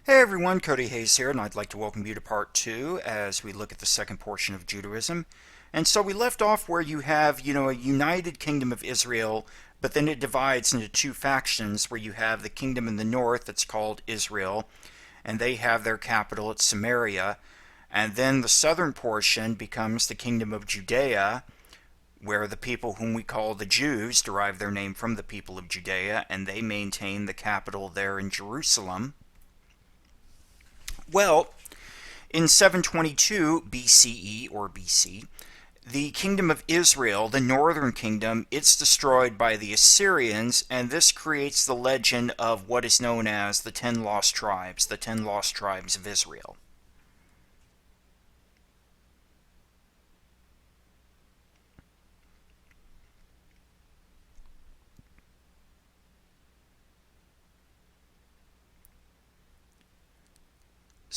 Hey everyone, Cody Hayes here, and I'd like to welcome you to part two as we look at the second portion of Judaism. And so we left off where you have, a united kingdom of Israel, but then it divides into two factions where you have the kingdom in the north that's called Israel, and they have their capital at Samaria. And then the southern portion becomes the kingdom of Judea, where the people whom we call the Jews derive their name from the people of Judea, and they maintain the capital there in Jerusalem. Well, in 722 BCE or BC, the kingdom of Israel, the northern kingdom, it's destroyed by the Assyrians, and this creates the legend of what is known as the 10 lost tribes, the 10 lost tribes of Israel.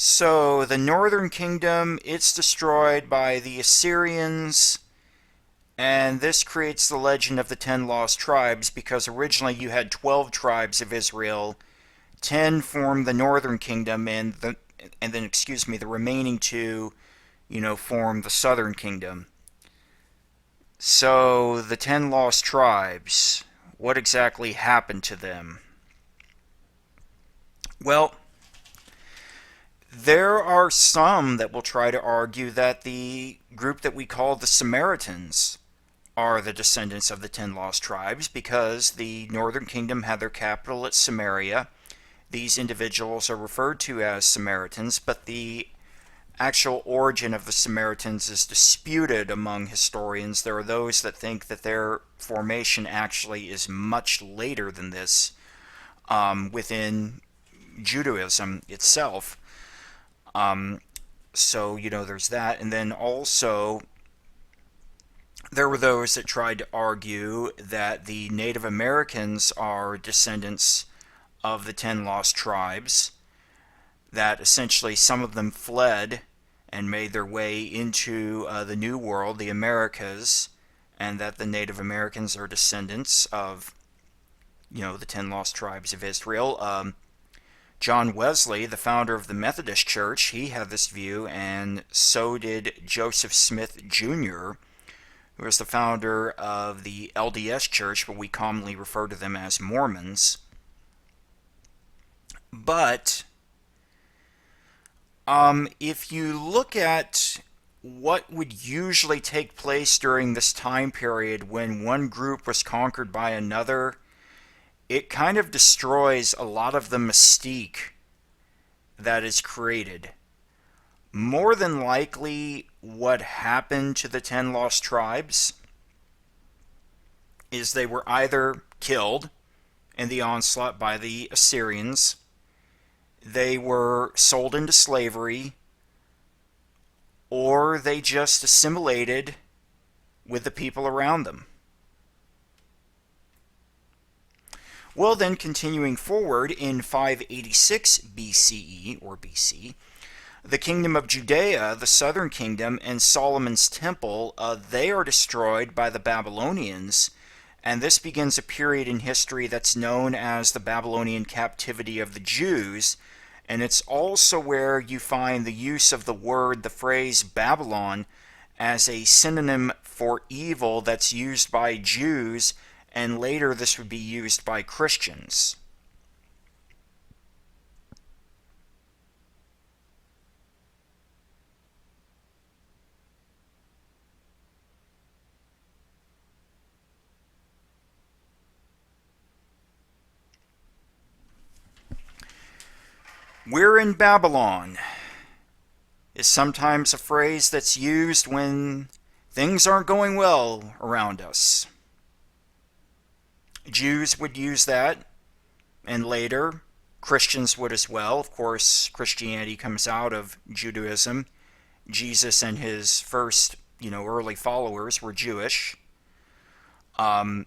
So the northern kingdom, it's destroyed by the Assyrians, and this creates the legend of the 10 lost tribes because originally you had 12 tribes of Israel. 10 formed the northern kingdom, and then the remaining two, form the southern kingdom. So the 10 lost tribes, what exactly happened to them? Well, there are some that will try to argue that the group that we call the Samaritans are the descendants of the 10 lost tribes because the northern kingdom had their capital at Samaria. These individuals are referred to as Samaritans, but the actual origin of the Samaritans is disputed among historians. There are those that think that their formation actually is much later than this, within Judaism itself. So, there's that. And then also, there were those that tried to argue that the Native Americans are descendants of the 10 lost tribes, that essentially some of them fled and made their way into the New World, the Americas, and that the Native Americans are descendants of, the 10 lost tribes of Israel. John Wesley, the founder of the Methodist Church, he had this view, and so did Joseph Smith Jr., who was the founder of the LDS Church, but we commonly refer to them as Mormons. But if you look at what would usually take place during this time period when one group was conquered by another, it kind of destroys a lot of the mystique that is created. More than likely, what happened to the 10 lost tribes is they were either killed in the onslaught by the Assyrians, they were sold into slavery, or they just assimilated with the people around them. Well, then, continuing forward in 586 BCE or BC, the kingdom of Judea, the southern kingdom, and Solomon's temple, they are destroyed by the Babylonians, and this begins a period in history that's known as the Babylonian captivity of the Jews, and it's also where you find the use of the phrase Babylon, as a synonym for evil that's used by Jews, and later this would be used by Christians. We're in Babylon is sometimes a phrase that's used when things aren't going well around us. Jews would use that, and later Christians would as well. Of course, Christianity comes out of Judaism. Jesus and his first, early followers were Jewish. Um,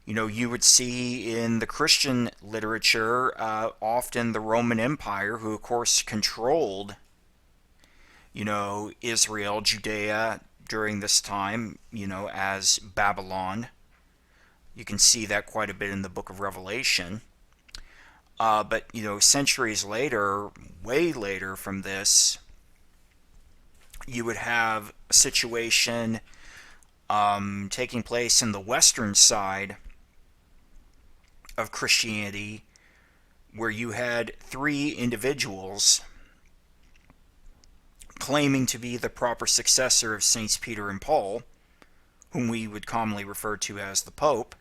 you would see in the Christian literature often the Roman Empire, who of course controlled, Israel, Judea during this time, as Babylon. You can see that quite a bit in the book of Revelation. But, centuries later, way later from this, you would have a situation taking place in the western side of Christianity where you had three individuals claiming to be the proper successor of Saints Peter and Paul, whom we would commonly refer to as the Pope.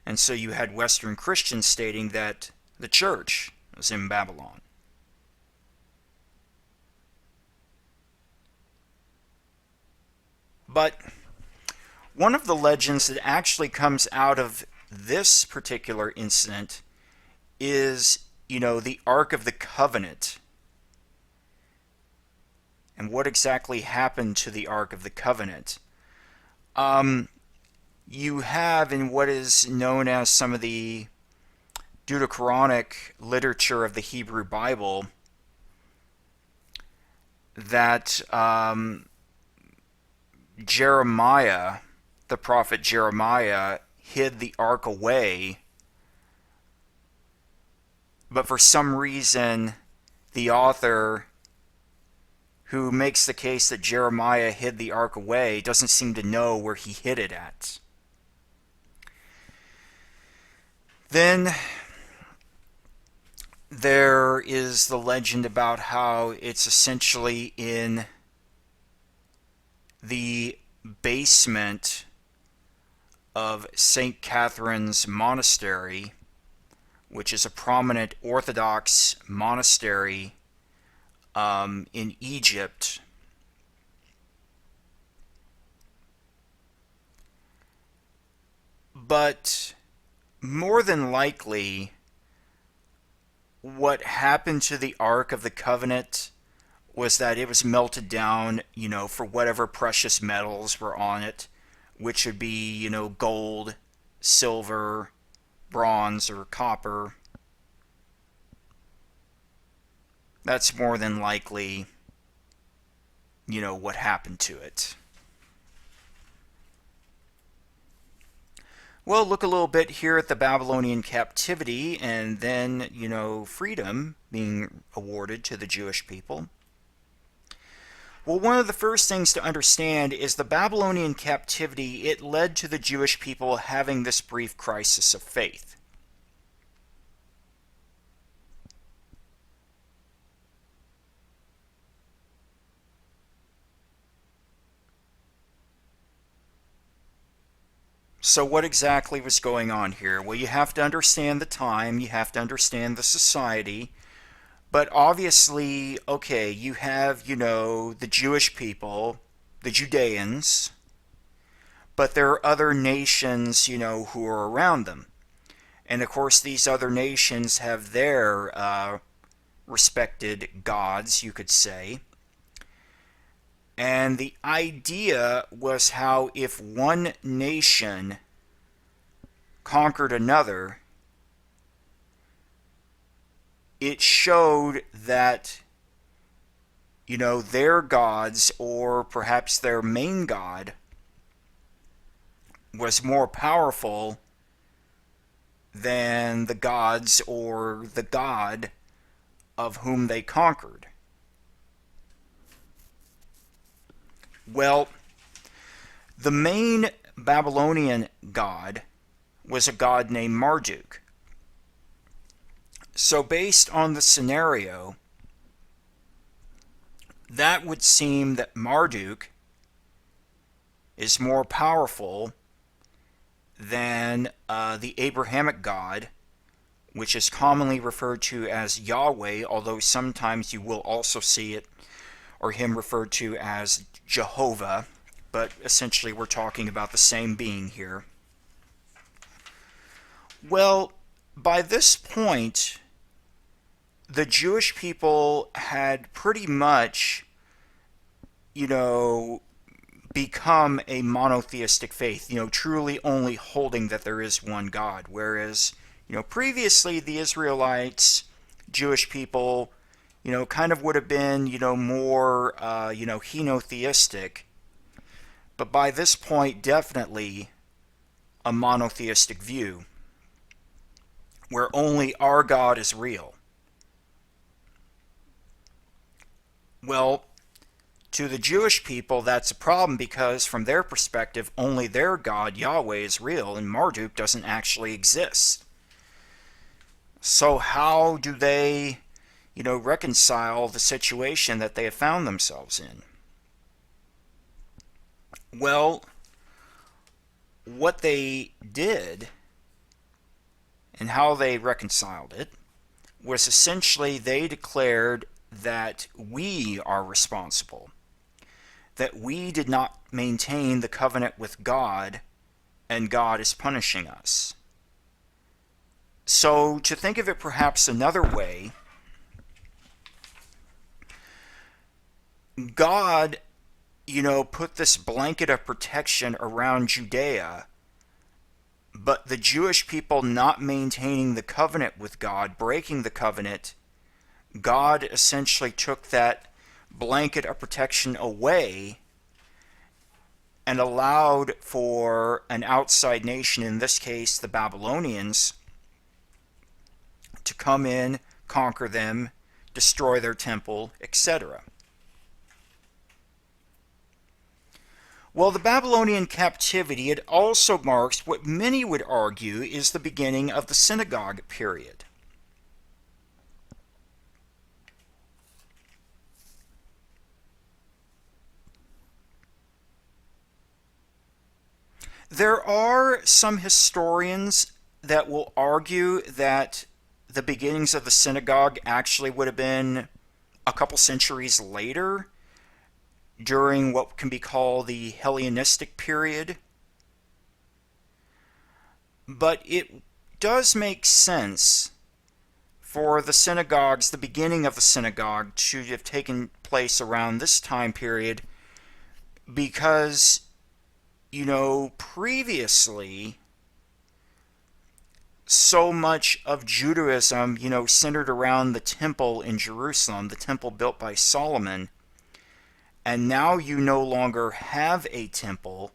And so you had Western Christians stating that the church was in Babylon. But one of the legends that actually comes out of this particular incident is, the Ark of the Covenant. And what exactly happened to the Ark of the Covenant? You have in what is known as some of the Deuteronomic literature of the Hebrew Bible that Jeremiah, the prophet Jeremiah, hid the ark away, but for some reason the author who makes the case that Jeremiah hid the ark away doesn't seem to know where he hid it at. Then there is the legend about how it's essentially in the basement of St. Catherine's Monastery, which is a prominent Orthodox monastery in Egypt. But more than likely, what happened to the Ark of the Covenant was that it was melted down, for whatever precious metals were on it, which would be, gold, silver, bronze, or copper. That's more than likely, what happened to it. Well, look a little bit here at the Babylonian captivity and then, freedom being awarded to the Jewish people. Well, one of the first things to understand is the Babylonian captivity, it led to the Jewish people having this brief crisis of faith. So what exactly was going on here? Well, you have to understand the time, you have to understand the society, but obviously, okay, you have, the Jewish people, the Judeans, but there are other nations, who are around them. And of course, these other nations have their respected gods, you could say. And the idea was how if one nation conquered another, it showed that, their gods, or perhaps their main god, was more powerful than the gods or the god of whom they conquered. Well, the main Babylonian god was a god named Marduk. So based on the scenario, that would seem that Marduk is more powerful than the Abrahamic God, which is commonly referred to as Yahweh, although sometimes you will also see it or him referred to as Jehovah, but essentially we're talking about the same being here. Well, by this point, the Jewish people had pretty much, become a monotheistic faith, truly only holding that there is one God. Whereas, previously the Israelites, Jewish people, kind of would have been, more, henotheistic. But by this point, definitely a monotheistic view. where only our God is real. Well, to the Jewish people, that's a problem because, from their perspective, only their God, Yahweh, is real, and Marduk doesn't actually exist. So, how do they, reconcile the situation that they have found themselves in? Well, what they did and how they reconciled it was essentially they declared that we are responsible, that we did not maintain the covenant with God, and God is punishing us. So, to think of it perhaps another way, God, put this blanket of protection around Judea, but the Jewish people not maintaining the covenant with God, breaking the covenant, God essentially took that blanket of protection away and allowed for an outside nation, in this case the Babylonians, to come in, conquer them, destroy their temple, etc. Well, the Babylonian captivity, it also marks what many would argue is the beginning of the synagogue period. There are some historians that will argue that the beginnings of the synagogue actually would have been a couple centuries later, during what can be called the Hellenistic period. But it does make sense for the synagogues, the beginning of the synagogue, to have taken place around this time period because, previously, so much of Judaism, centered around the temple in Jerusalem, the temple built by Solomon. And now you no longer have a temple.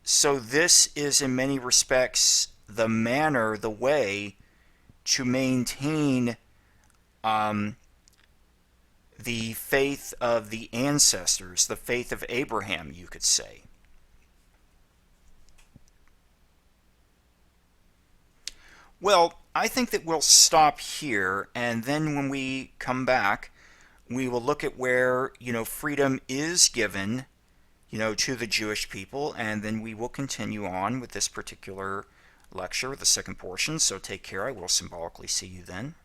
So this is in many respects the manner, the way to maintain the faith of the ancestors, the faith of Abraham, you could say. Well, I think that we'll stop here, and then when we come back, we will look at where, freedom is given, to the Jewish people, and then we will continue on with this particular lecture, the second portion. So take care. I will symbolically see you then.